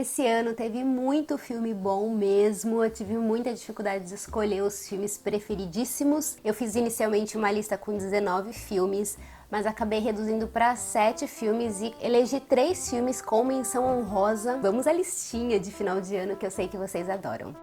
Esse ano teve muito filme bom mesmo, eu tive muita dificuldade de escolher os filmes preferidíssimos. Eu fiz inicialmente uma lista com 19 filmes, mas acabei reduzindo para 7 filmes e elegi 3 filmes com menção honrosa. Vamos à listinha de final de ano que eu sei que vocês adoram.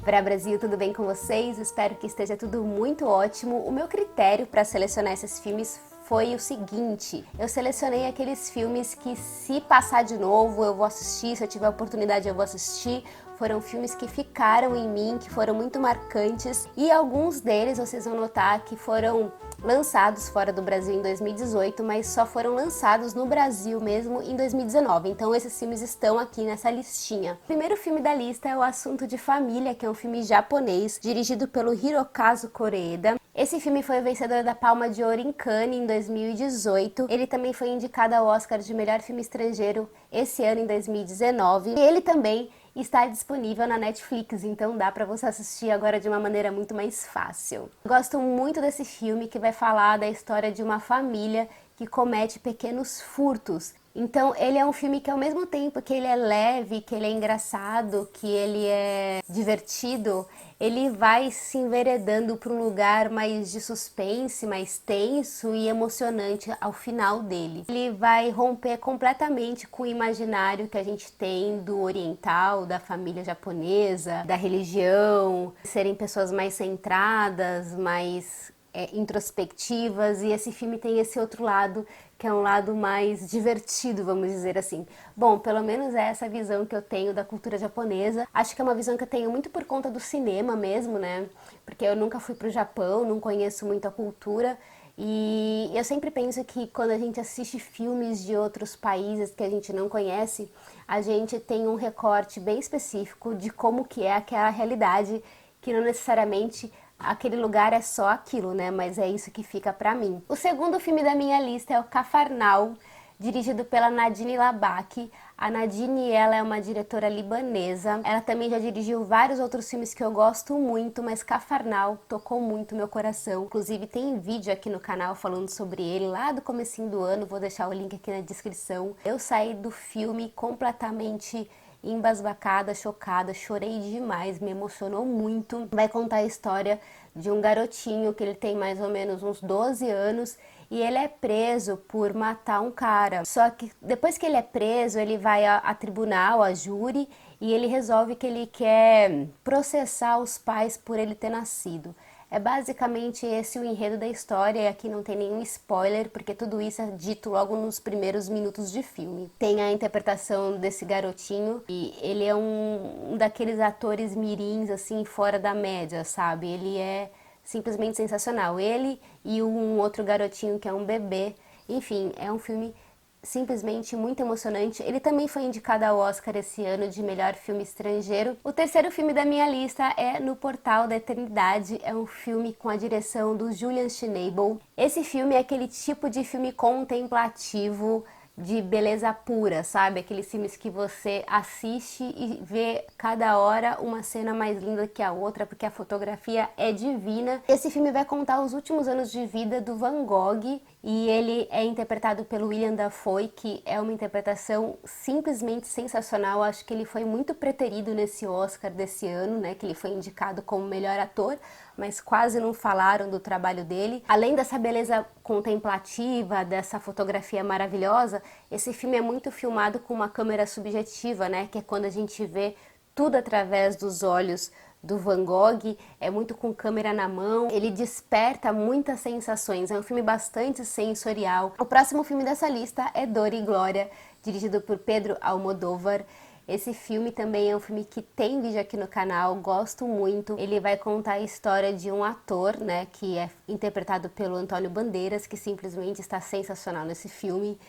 Para Brasil, tudo bem com vocês? Espero que esteja tudo muito ótimo. O meu critério para selecionar esses filmes foi o seguinte: eu selecionei aqueles filmes que, se passar de novo, eu vou assistir, se eu tiver oportunidade eu vou assistir. Foram filmes que ficaram em mim, que foram muito marcantes, e alguns deles vocês vão notar que foram lançados fora do Brasil em 2018, mas só foram lançados no Brasil mesmo em 2019. Então esses filmes estão aqui nessa listinha. O primeiro filme da lista é O Assunto de Família, que é um filme japonês, dirigido pelo Hirokazu Koreeda. Esse filme foi o vencedor da Palma de Ouro em Cannes em 2018. Ele também foi indicado ao Oscar de melhor filme estrangeiro esse ano em 2019. E ele também está disponível na Netflix, então dá pra você assistir agora de uma maneira muito mais fácil. Gosto muito desse filme, que vai falar da história de uma família que comete pequenos furtos. Então ele é um filme que, ao mesmo tempo que ele é leve, que ele é engraçado, que ele é divertido, ele vai se enveredando para um lugar mais de suspense, mais tenso e emocionante ao final dele. Ele vai romper completamente com o imaginário que a gente tem do oriental, da família japonesa, da religião, serem pessoas mais centradas, mais introspectivas, e esse filme tem esse outro lado, que é um lado mais divertido, vamos dizer assim. Bom, pelo menos é essa visão que eu tenho da cultura japonesa. Acho que é uma visão que eu tenho muito por conta do cinema mesmo, né? Porque eu nunca fui pro Japão, não conheço muito a cultura, e eu sempre penso que quando a gente assiste filmes de outros países que a gente não conhece, a gente tem um recorte bem específico de como que é aquela realidade, que não necessariamente aquele lugar é só aquilo, né? Mas é isso que fica pra mim. O segundo filme da minha lista é o Cafarnaum, dirigido pela Nadine Labaki. A Nadine, ela é uma diretora libanesa. Ela também já dirigiu vários outros filmes que eu gosto muito, mas Cafarnaum tocou muito meu coração. Inclusive tem vídeo aqui no canal falando sobre ele, lá do comecinho do ano, vou deixar o link aqui na descrição. Eu saí do filme completamente embasbacada, chocada, chorei demais, me emocionou muito. Vai contar a história de um garotinho que ele tem mais ou menos uns 12 anos e ele é preso por matar um cara. Só que depois que ele é preso, ele vai a tribunal, a júri, e ele resolve que ele quer processar os pais por ele ter nascido. É basicamente esse o enredo da história, e aqui não tem nenhum spoiler, porque tudo isso é dito logo nos primeiros minutos de filme. Tem a interpretação desse garotinho, e ele é um daqueles atores mirins, assim, fora da média, sabe? Ele é simplesmente sensacional. Ele e um outro garotinho que é um bebê. Enfim, é um filme simplesmente muito emocionante. Ele também foi indicado ao Oscar esse ano de melhor filme estrangeiro. O terceiro filme da minha lista é No Portal da Eternidade. É um filme com a direção do Julian Schnabel. Esse filme é aquele tipo de filme contemplativo, de beleza pura, sabe? Aqueles filmes que você assiste e vê cada hora uma cena mais linda que a outra, porque a fotografia é divina. Esse filme vai contar os últimos anos de vida do Van Gogh, e ele é interpretado pelo Willem Dafoe, que é uma interpretação simplesmente sensacional. Acho que ele foi muito preterido nesse Oscar desse ano, né? Que ele foi indicado como melhor ator, mas quase não falaram do trabalho dele. Além dessa beleza contemplativa, dessa fotografia maravilhosa, esse filme é muito filmado com uma câmera subjetiva, né? Que é quando a gente vê tudo através dos olhos do Van Gogh, é muito com câmera na mão, ele desperta muitas sensações, é um filme bastante sensorial. O próximo filme dessa lista é Dor e Glória, dirigido por Pedro Almodóvar. Esse filme também é um filme que tem vídeo aqui no canal, gosto muito. Ele vai contar a história de um ator, né, que é interpretado pelo Antônio Bandeiras, que simplesmente está sensacional nesse filme.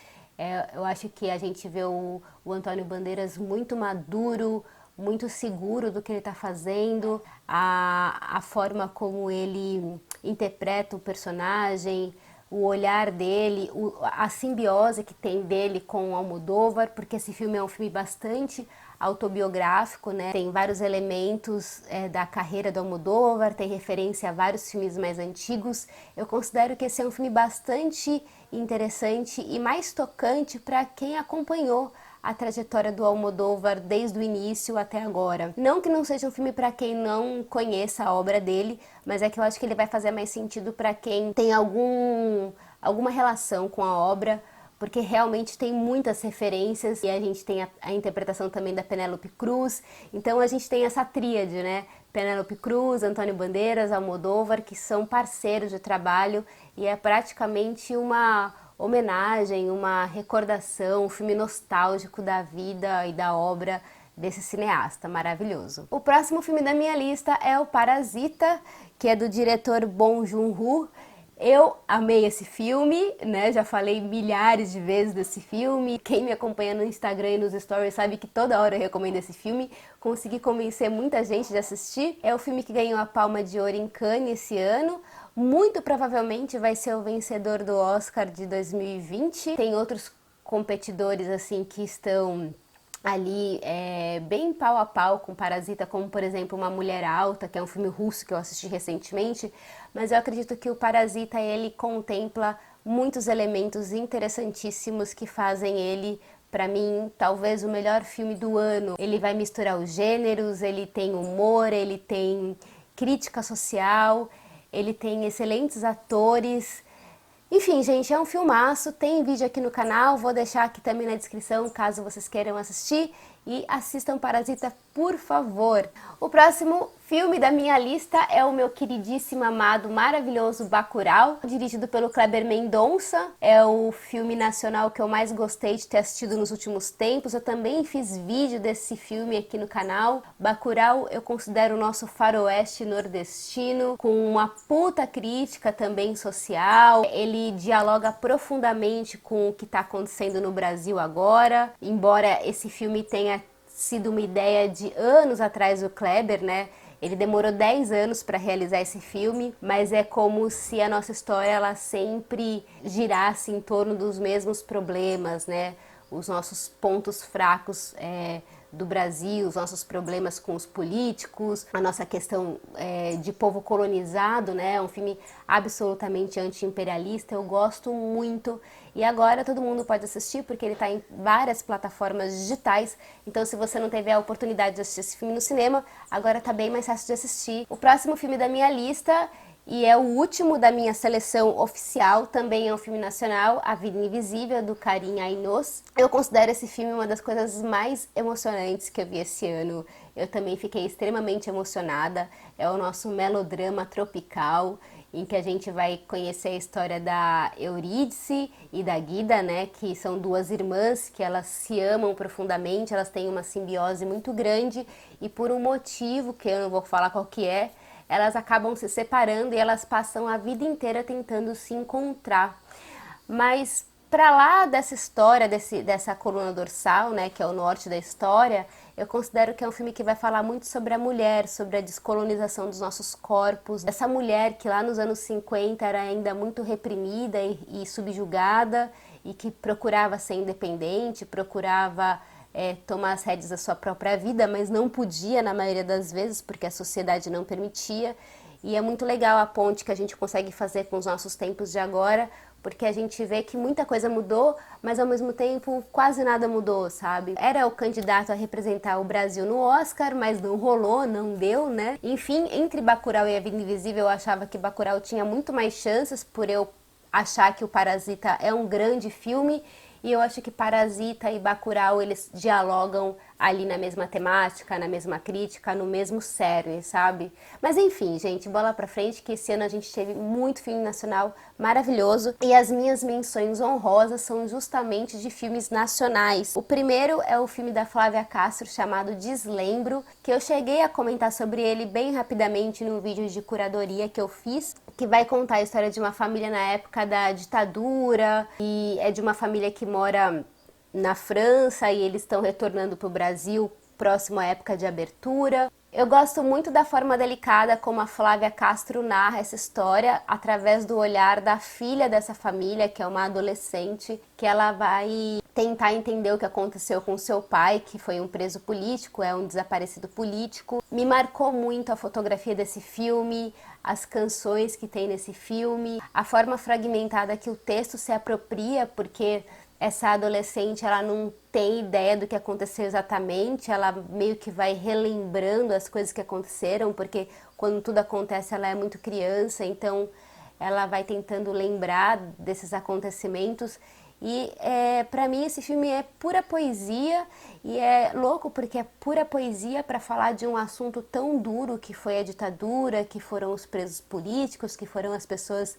Eu acho que a gente vê o Antônio Bandeiras muito maduro, muito seguro do que ele está fazendo, a forma como ele interpreta o personagem, o olhar dele, a simbiose que tem dele com o Almodóvar, porque esse filme é um filme bastante autobiográfico, né? Tem vários elementos da carreira do Almodóvar, tem referência a vários filmes mais antigos. Eu considero que esse é um filme bastante interessante e mais tocante para quem acompanhou a trajetória do Almodóvar desde o início até agora. Não que não seja um filme para quem não conheça a obra dele, mas é que eu acho que ele vai fazer mais sentido para quem tem alguma relação com a obra, porque realmente tem muitas referências e a gente tem a interpretação também da Penélope Cruz, então a gente tem essa tríade, né? Penélope Cruz, Antônio Bandeiras, Almodóvar, que são parceiros de trabalho e é praticamente uma homenagem, uma recordação, um filme nostálgico da vida e da obra desse cineasta maravilhoso. O próximo filme da minha lista é o Parasita, que é do diretor Bong Joon-ho. Eu amei esse filme, né? Já falei milhares de vezes desse filme. Quem me acompanha no Instagram e nos stories sabe que toda hora eu recomendo esse filme. Consegui convencer muita gente de assistir. É o filme que ganhou a Palma de Ouro em Cannes esse ano. Muito provavelmente vai ser o vencedor do Oscar de 2020. Tem outros competidores assim que estão ali bem pau a pau com Parasita, como por exemplo Uma Mulher Alta, que é um filme russo que eu assisti recentemente, mas eu acredito que o Parasita ele contempla muitos elementos interessantíssimos que fazem ele, para mim, talvez o melhor filme do ano. Ele vai misturar os gêneros, ele tem humor, ele tem crítica social, ele tem excelentes atores. Enfim, gente, é um filmaço, tem vídeo aqui no canal, vou deixar aqui também na descrição caso vocês queiram assistir e assistam Parasita, por favor. O próximo filme da minha lista é o meu queridíssimo, amado, maravilhoso Bacurau, dirigido pelo Kleber Mendonça. É o filme nacional que eu mais gostei de ter assistido nos últimos tempos. Eu também fiz vídeo desse filme aqui no canal. Bacurau eu considero o nosso faroeste nordestino, com uma puta crítica também social. Ele dialoga profundamente com o que está acontecendo no Brasil agora, embora esse filme tenha sido uma ideia de anos atrás do Kleber, né? Ele demorou 10 anos para realizar esse filme, mas é como se a nossa história ela sempre girasse em torno dos mesmos problemas, né? Os nossos pontos fracos do Brasil, os nossos problemas com os políticos, a nossa questão de povo colonizado, né? É um filme absolutamente anti-imperialista, eu gosto muito. E agora todo mundo pode assistir porque ele está em várias plataformas digitais. Então se você não teve a oportunidade de assistir esse filme no cinema, agora está bem mais fácil de assistir. O próximo filme da minha lista, e é o último da minha seleção oficial, também é um filme nacional, A Vida Invisível, do Karim Aynos. Eu considero esse filme uma das coisas mais emocionantes que eu vi esse ano. Eu também fiquei extremamente emocionada. É o nosso melodrama tropical, em que a gente vai conhecer a história da Eurídice e da Guida, né, que são duas irmãs que elas se amam profundamente, elas têm uma simbiose muito grande e por um motivo que eu não vou falar qual que é, elas acabam se separando e elas passam a vida inteira tentando se encontrar. Mas para lá dessa história, dessa coluna dorsal, né, que é o norte da história, eu considero que é um filme que vai falar muito sobre a mulher, sobre a descolonização dos nossos corpos. Essa mulher que lá nos anos 50 era ainda muito reprimida e subjugada e que procurava ser independente, procurava tomar as rédeas da sua própria vida, mas não podia na maioria das vezes porque a sociedade não permitia. E é muito legal a ponte que a gente consegue fazer com os nossos tempos de agora, porque a gente vê que muita coisa mudou, mas ao mesmo tempo quase nada mudou, sabe? Era o candidato a representar o Brasil no Oscar, mas não rolou, não deu, né? Enfim, entre Bacurau e A Vida Invisível, eu achava que Bacurau tinha muito mais chances, por eu achar que o Parasita é um grande filme, e eu acho que Parasita e Bacurau, eles dialogam ali na mesma temática, na mesma crítica, no mesmo cerne, sabe? Mas enfim, gente, bola pra frente, que esse ano a gente teve muito filme nacional maravilhoso, e as minhas menções honrosas são justamente de filmes nacionais. O primeiro é o filme da Flávia Castro, chamado Deslembro, que eu cheguei a comentar sobre ele bem rapidamente no vídeo de curadoria que eu fiz, que vai contar a história de uma família na época da ditadura, e é de uma família que mora na França e eles estão retornando para o Brasil próximo à época de abertura. Eu gosto muito da forma delicada como a Flávia Castro narra essa história através do olhar da filha dessa família, que é uma adolescente, que ela vai tentar entender o que aconteceu com seu pai, que foi um preso político, é um desaparecido político. Me marcou muito a fotografia desse filme, as canções que tem nesse filme, a forma fragmentada que o texto se apropria, porque essa adolescente, ela não tem ideia do que aconteceu exatamente, ela meio que vai relembrando as coisas que aconteceram, porque quando tudo acontece ela é muito criança, então ela vai tentando lembrar desses acontecimentos. E para mim esse filme é pura poesia, e é louco porque é pura poesia para falar de um assunto tão duro que foi a ditadura, que foram os presos políticos, que foram as pessoas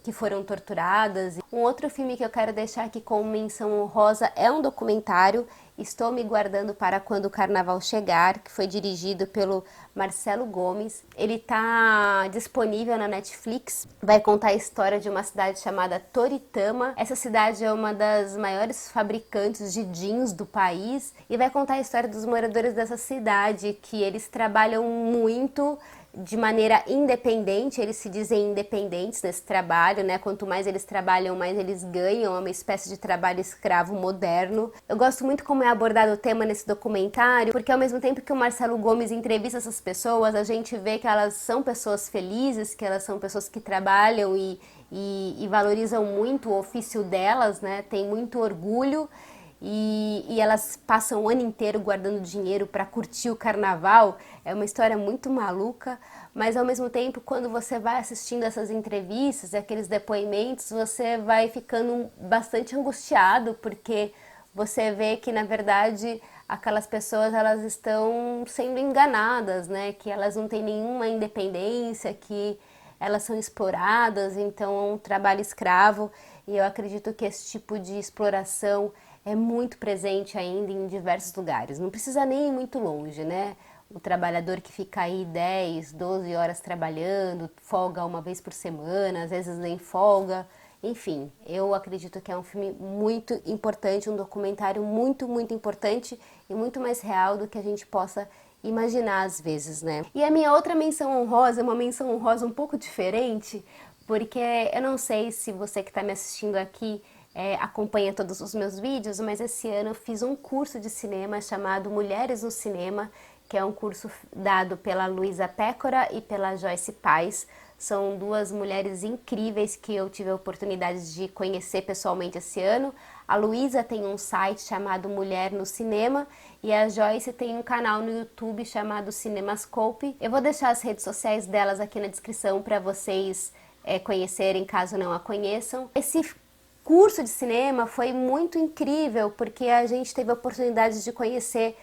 que foram torturadas. Um outro filme que eu quero deixar aqui como menção honrosa é um documentário, Estou Me Guardando para Quando o Carnaval Chegar, que foi dirigido pelo Marcelo Gomes. Ele está disponível na Netflix, vai contar a história de uma cidade chamada Toritama. Essa cidade é uma das maiores fabricantes de jeans do país e vai contar a história dos moradores dessa cidade, que eles trabalham muito de maneira independente, eles se dizem independentes nesse trabalho, né? Quanto mais eles trabalham, mais eles ganham, é uma espécie de trabalho escravo moderno. Eu gosto muito como é abordado o tema nesse documentário, porque ao mesmo tempo que o Marcelo Gomes entrevista essas pessoas, a gente vê que elas são pessoas felizes, que elas são pessoas que trabalham e valorizam muito o ofício delas, né? Tem muito orgulho. E elas passam o ano inteiro guardando dinheiro para curtir o carnaval. É uma história muito maluca, mas ao mesmo tempo, quando você vai assistindo essas entrevistas e aqueles depoimentos, você vai ficando bastante angustiado, porque você vê que, na verdade, aquelas pessoas elas estão sendo enganadas, né? Que elas não têm nenhuma independência, que elas são exploradas, então é um trabalho escravo. E eu acredito que esse tipo de exploração é muito presente ainda em diversos lugares. Não precisa nem ir muito longe, né? O trabalhador que fica aí 10, 12 horas trabalhando, folga uma vez por semana, às vezes nem folga. Enfim, eu acredito que é um filme muito importante, um documentário muito, muito importante e muito mais real do que a gente possa imaginar às vezes, né? E a minha outra menção honrosa é uma menção honrosa um pouco diferente, porque eu não sei se você que está me assistindo aqui acompanha todos os meus vídeos, mas esse ano eu fiz um curso de cinema chamado Mulheres no Cinema, que é um curso dado pela Luísa Pécora e pela Joyce Paz. São duas mulheres incríveis que eu tive a oportunidade de conhecer pessoalmente esse ano. A Luísa tem um site chamado Mulher no Cinema e a Joyce tem um canal no YouTube chamado Cinemascope. Eu vou deixar as redes sociais delas aqui na descrição para vocês conhecerem, caso não a conheçam. Esse curso de cinema foi muito incrível, porque a gente teve a oportunidade de conhecer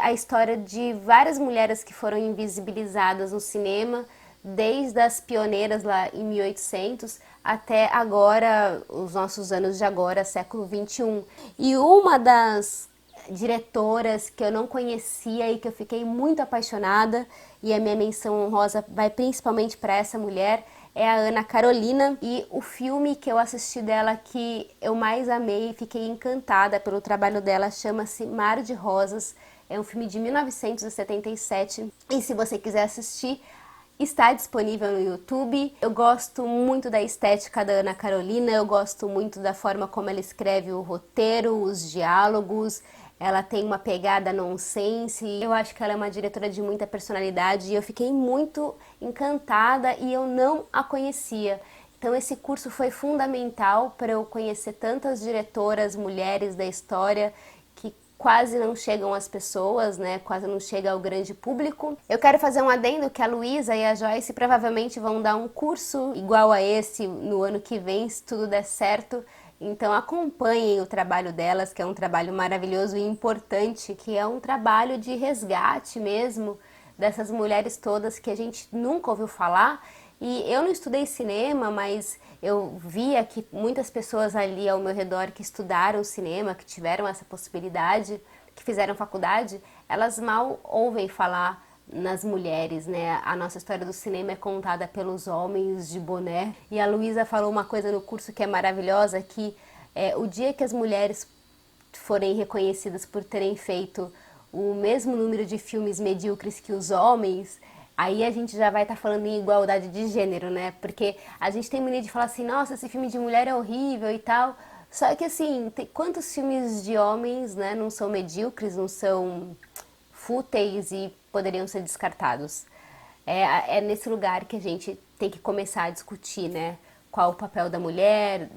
a história de várias mulheres que foram invisibilizadas no cinema, desde as pioneiras lá em 1800 até agora, os nossos anos de agora, século 21. E uma das diretoras que eu não conhecia e que eu fiquei muito apaixonada, e a minha menção honrosa vai principalmente para essa mulher, é a Ana Carolina, e o filme que eu assisti dela que eu mais amei e fiquei encantada pelo trabalho dela chama-se Mar de Rosas. É um filme de 1977 e se você quiser assistir, está disponível no YouTube. Eu gosto muito da estética da Ana Carolina, eu gosto muito da forma como ela escreve o roteiro, os diálogos. Ela tem uma pegada nonsense, eu acho que ela é uma diretora de muita personalidade e eu fiquei muito encantada e eu não a conhecia. Então esse curso foi fundamental para eu conhecer tantas diretoras, mulheres da história que quase não chegam às pessoas, né? Quase não chega ao grande público. Eu quero fazer um adendo que a Luísa e a Joyce provavelmente vão dar um curso igual a esse no ano que vem, se tudo der certo. Então acompanhem o trabalho delas, que é um trabalho maravilhoso e importante, que é um trabalho de resgate mesmo dessas mulheres todas que a gente nunca ouviu falar. E eu não estudei cinema, mas eu via que muitas pessoas ali ao meu redor que estudaram cinema, que tiveram essa possibilidade, que fizeram faculdade, elas mal ouvem falar nas mulheres, né? A nossa história do cinema é contada pelos homens de boné. E a Luísa falou uma coisa no curso que é maravilhosa, que o dia que as mulheres forem reconhecidas por terem feito o mesmo número de filmes medíocres que os homens, aí a gente já vai estar falando em igualdade de gênero, né? Porque a gente tem mania de falar assim, nossa, esse filme de mulher é horrível e tal. Só que assim, quantos filmes de homens, né, não são medíocres, não são fúteis e poderiam ser descartados? É nesse lugar que a gente tem que começar a discutir, né? Qual o papel da mulher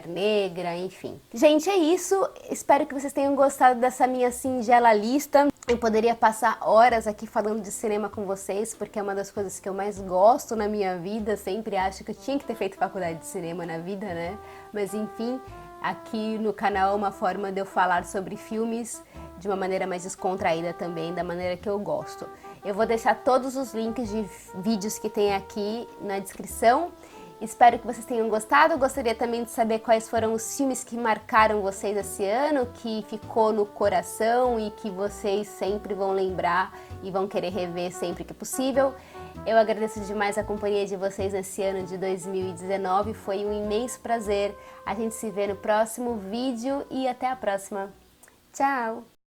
negra, enfim. Gente, é isso. Espero que vocês tenham gostado dessa minha singela lista. Eu poderia passar horas aqui falando de cinema com vocês, porque é uma das coisas que eu mais gosto na minha vida. Sempre acho que eu tinha que ter feito faculdade de cinema na vida, né? Mas enfim, aqui no canal é uma forma de eu falar sobre filmes de uma maneira mais descontraída também, da maneira que eu gosto. Eu vou deixar todos os links de vídeos que tem aqui na descrição. Espero que vocês tenham gostado. Gostaria também de saber quais foram os filmes que marcaram vocês esse ano, que ficou no coração e que vocês sempre vão lembrar e vão querer rever sempre que possível. Eu agradeço demais a companhia de vocês nesse ano de 2019. Foi um imenso prazer. A gente se vê no próximo vídeo e até a próxima. Tchau!